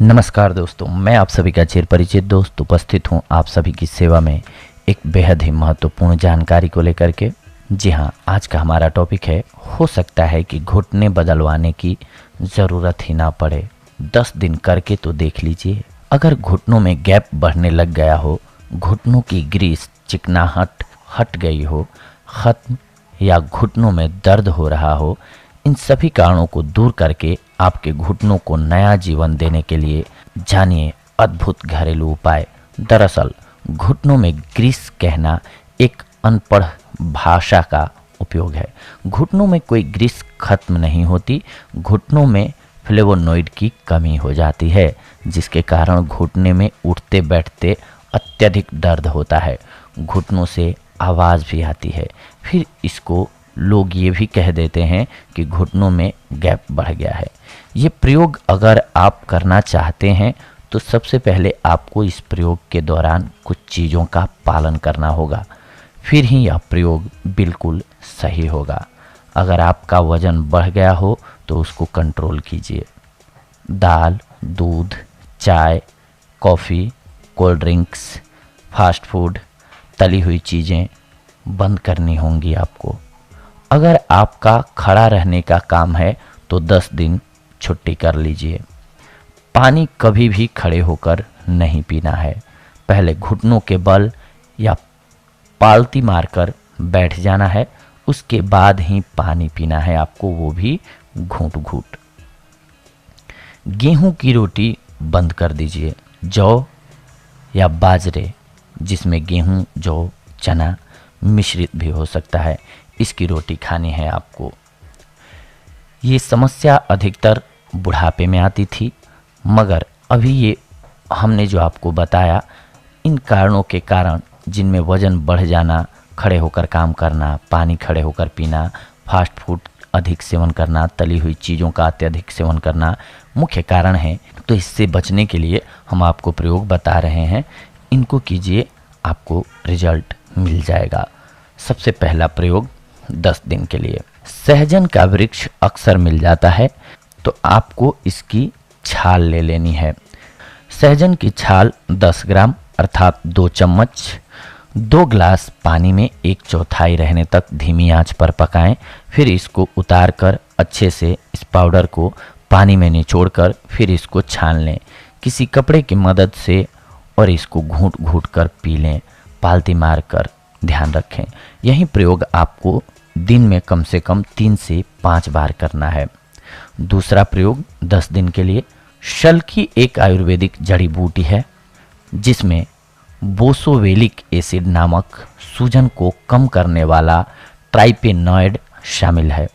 नमस्कार दोस्तों, मैं आप सभी का चिर परिचित दोस्त उपस्थित हूं आप सभी की सेवा में एक बेहद ही महत्वपूर्ण जानकारी को लेकर के। जी हां, आज का हमारा टॉपिक है, हो सकता है कि घुटने बदलवाने की ज़रूरत ही ना पड़े। 10 दिन करके तो देख लीजिए। अगर घुटनों में गैप बढ़ने लग गया हो, घुटनों की ग्रीस चिकनाहट हट गई हो, ख़त्म, या घुटनों में दर्द हो रहा हो, इन सभी कारणों को दूर करके आपके घुटनों को नया जीवन देने के लिए जानिए अद्भुत घरेलू उपाय। दरअसल घुटनों में ग्रीस कहना एक अनपढ़ भाषा का उपयोग है। घुटनों में कोई ग्रीस खत्म नहीं होती, घुटनों में फ्लेवोनोइड की कमी हो जाती है, जिसके कारण घुटने में उठते बैठते अत्यधिक दर्द होता है, घुटनों से आवाज़ भी आती है। फिर इसको लोग ये भी कह देते हैं कि घुटनों में गैप बढ़ गया है। ये प्रयोग अगर आप करना चाहते हैं तो सबसे पहले आपको इस प्रयोग के दौरान कुछ चीज़ों का पालन करना होगा, फिर ही यह प्रयोग बिल्कुल सही होगा। अगर आपका वज़न बढ़ गया हो तो उसको कंट्रोल कीजिए। दाल, दूध, चाय, coffee, cold drinks, fast food, तली हुई चीज़ें बंद करनी होंगी आपको। अगर आपका खड़ा रहने का काम है तो 10 दिन छुट्टी कर लीजिए। पानी कभी भी खड़े होकर नहीं पीना है, पहले घुटनों के बल या पालती मारकर बैठ जाना है, उसके बाद ही पानी पीना है आपको, वो भी घूंट घूंट। गेहूं की रोटी बंद कर दीजिए। जौ या बाजरे, जिसमें गेहूं, जौ, चना मिश्रित भी हो सकता है, इसकी रोटी खानी है आपको। ये समस्या अधिकतर बुढ़ापे में आती थी, मगर अभी ये हमने जो आपको बताया, इन कारणों के कारण, जिनमें वज़न बढ़ जाना, खड़े होकर काम करना, पानी खड़े होकर पीना, फास्ट फूड अधिक सेवन करना, तली हुई चीज़ों का अत्यधिक सेवन करना मुख्य कारण है। तो इससे बचने के लिए हम आपको प्रयोग बता रहे हैं, इनको कीजिए, आपको रिजल्ट मिल जाएगा। सबसे पहला प्रयोग 10 दिन के लिए। सहजन का वृक्ष अक्सर मिल जाता है, तो आपको इसकी छाल ले लेनी है। सहजन की छाल 10 ग्राम अर्थात 2 चम्मच 2 ग्लास पानी में 1/4 रहने तक धीमी आंच पर पकाएं। फिर इसको उतार कर अच्छे से इस पाउडर को पानी में निचोड़कर फिर इसको छान लें किसी कपड़े की मदद से, और इसको घूंट घूंट कर पी लें, पालती मार कर। ध्यान रखें, यही प्रयोग आपको दिन में कम से कम 3 से 5 बार करना है। दूसरा प्रयोग 10 दिन के लिए। शल्की एक आयुर्वेदिक जड़ी बूटी है, जिसमें बोसोवेलिक एसिड नामक सूजन को कम करने वाला ट्राइपेनॉइड शामिल है।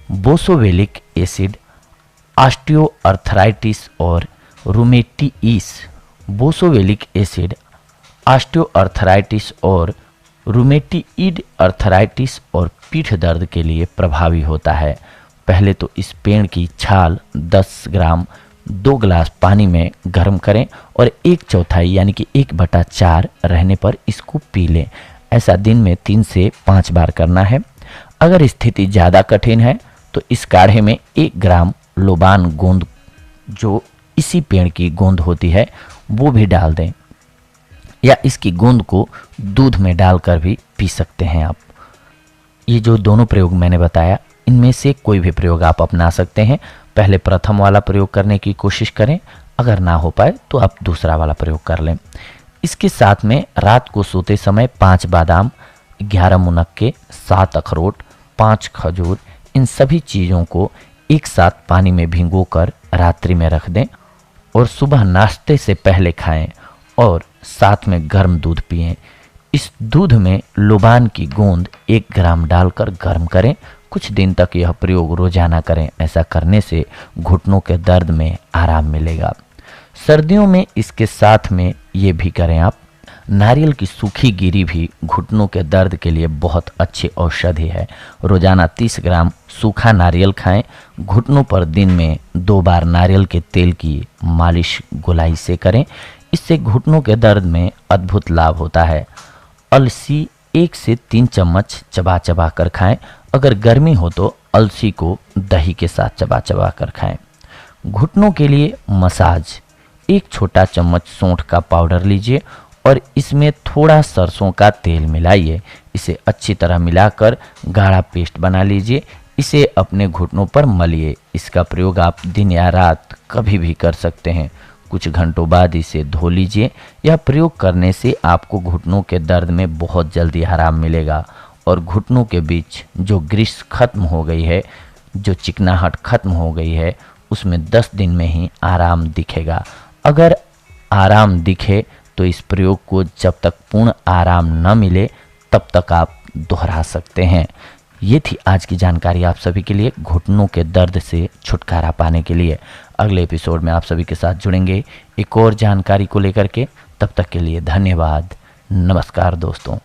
बोसोवेलिक एसिड ऑस्टियोआर्थराइटिस और रूमेटिइस बोसोवेलिक एसिड ऑस्टियोआर्थराइटिस और रूमेटिइड अर्थराइटिस और पीठ दर्द के लिए प्रभावी होता है। पहले तो इस पेड़ की छाल 10 ग्राम 2 ग्लास पानी में गर्म करें और 1/4 यानी कि 1/4 रहने पर इसको पी लें। ऐसा दिन में 3 से 5 बार करना है। अगर स्थिति ज़्यादा कठिन है तो इस काढ़े में 1 ग्राम लोबान गोंद, जो इसी पेड़ की गोंद होती है, वो भी डाल दें, या इसकी गोंद को दूध में डालकर भी पी सकते हैं आप। ये जो दोनों प्रयोग मैंने बताया, इनमें से कोई भी प्रयोग आप अपना सकते हैं। पहले प्रथम वाला प्रयोग करने की कोशिश करें, अगर ना हो पाए तो आप दूसरा वाला प्रयोग कर लें। इसके साथ में रात को सोते समय 5 बादाम, 11 मुनक्के, 7 अखरोट, 5 खजूर, इन सभी चीज़ों को एक साथ पानी में भिगोकर रात्रि में रख दें और सुबह नाश्ते से पहले खाएं और साथ में गर्म दूध पिएं। इस दूध में लोबान की गोंद 1 ग्राम डालकर गर्म करें। कुछ दिन तक यह प्रयोग रोजाना करें। ऐसा करने से घुटनों के दर्द में आराम मिलेगा। सर्दियों में इसके साथ में ये भी करें आप, नारियल की सूखी गिरी भी घुटनों के दर्द के लिए बहुत अच्छी औषधि है। रोजाना 30 ग्राम सूखा नारियल खाएं। घुटनों पर दिन में 2 बार नारियल के तेल की मालिश गोलाई से करें। इससे घुटनों के दर्द में अद्भुत लाभ होता है। अलसी 1 से 3 चम्मच चबा चबा कर खाएं। अगर गर्मी हो तो अलसी को दही के साथ चबा चबा कर खाएं। घुटनों के लिए मसाज, एक छोटा चम्मच सौंठ का पाउडर लीजिए और इसमें थोड़ा सरसों का तेल मिलाइए। इसे अच्छी तरह मिलाकर गाढ़ा पेस्ट बना लीजिए। इसे अपने घुटनों पर मलिए। इसका प्रयोग आप दिन या रात कभी भी कर सकते हैं। कुछ घंटों बाद इसे धो लीजिए। यह प्रयोग करने से आपको घुटनों के दर्द में बहुत जल्दी आराम मिलेगा और घुटनों के बीच जो ग्रीस खत्म हो गई है, जो चिकनाहट खत्म हो गई है, उसमें 10 दिन में ही आराम दिखेगा। अगर आराम दिखे तो इस प्रयोग को जब तक पूर्ण आराम न मिले तब तक आप दोहरा सकते हैं। ये थी आज की जानकारी आप सभी के लिए घुटनों के दर्द से छुटकारा पाने के लिए। अगले एपिसोड में आप सभी के साथ जुड़ेंगे एक और जानकारी को लेकर के। तब तक के लिए धन्यवाद। नमस्कार दोस्तों।